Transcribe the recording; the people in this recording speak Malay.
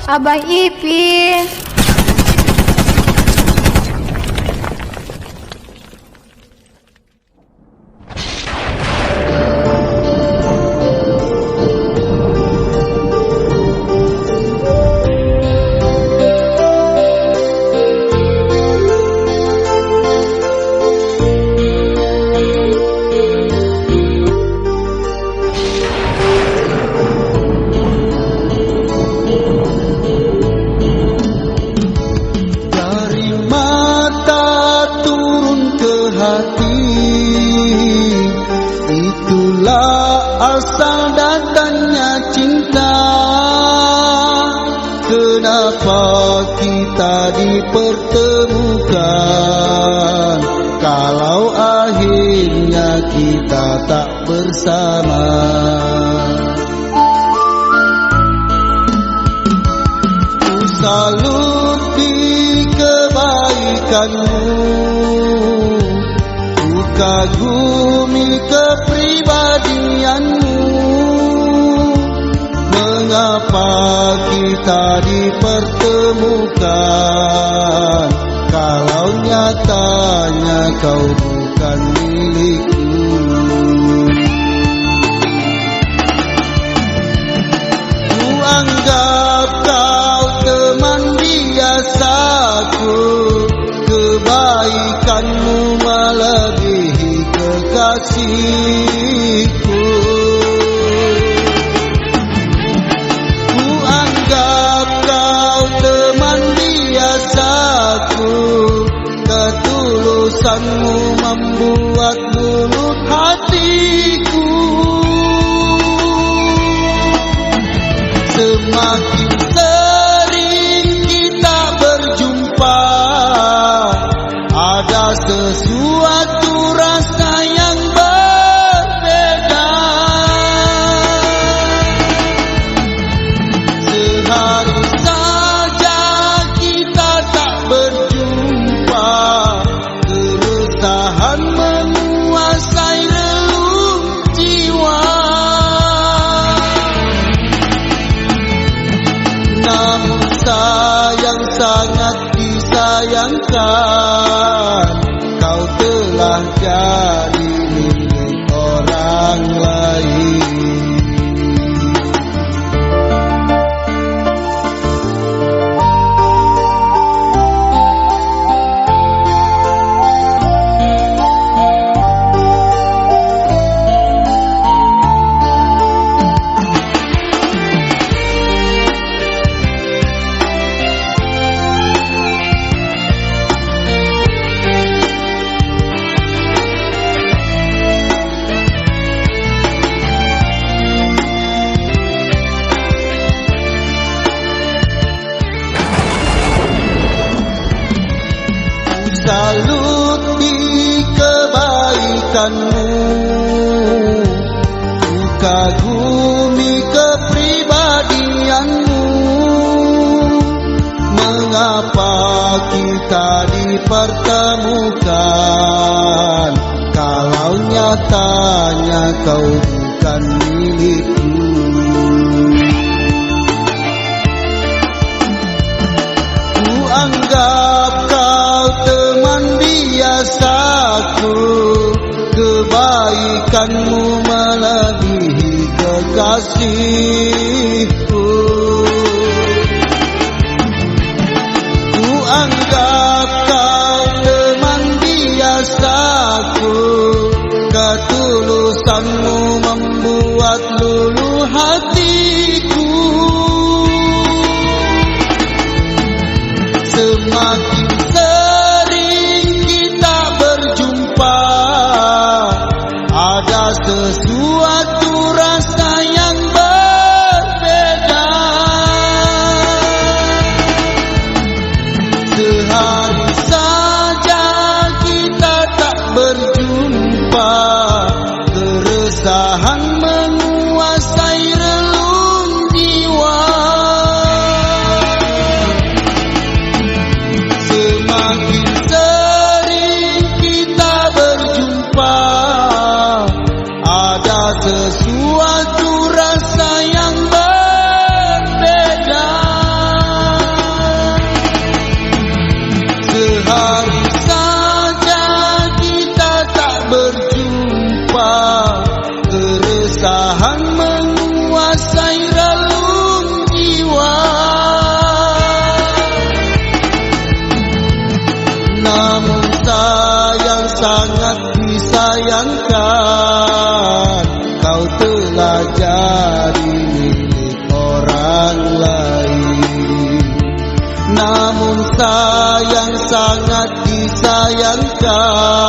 Abang Ipin. Asal datangnya cinta, kenapa kita dipertemukan kalau akhirnya kita tak bersama. Ku salut di kebaikanmu, ku kagumi kepribadianmu. Mengapa kita dipertemukan kalau nyatanya kau bukan milikku? Ku anggap kau teman biasaku, kebaikanmu melebihi kekasihku. Ku anggap kau teman biasaku, ketulusanmu membuat luluh hatiku. Semakin sering kita berjumpa, ada sesuatu rasa yang berbeda. Sehari saja kita tak berjumpa, keresahan menguasai relung jiwa. Namun sayang sangat disayangkan, kau telah jadi milik orang lain. Salut di kebaikanmu, ku kagumi kepribadianmu. Mengapa kita dipertemukan kalau nyatanya kau bukan milikku? Ku anggap kau teman biasaku, kebaikanmu melebihi kekasihku. Ku anggap kau teman biasaku, ketulusanmu membuat luluh hatiku. Semakin sering kita berjumpa, ada sesuatu rasa yang berbeda. Sehari saja kita tak berjumpa, keresahan menguasai relung jiwa. bayangkan.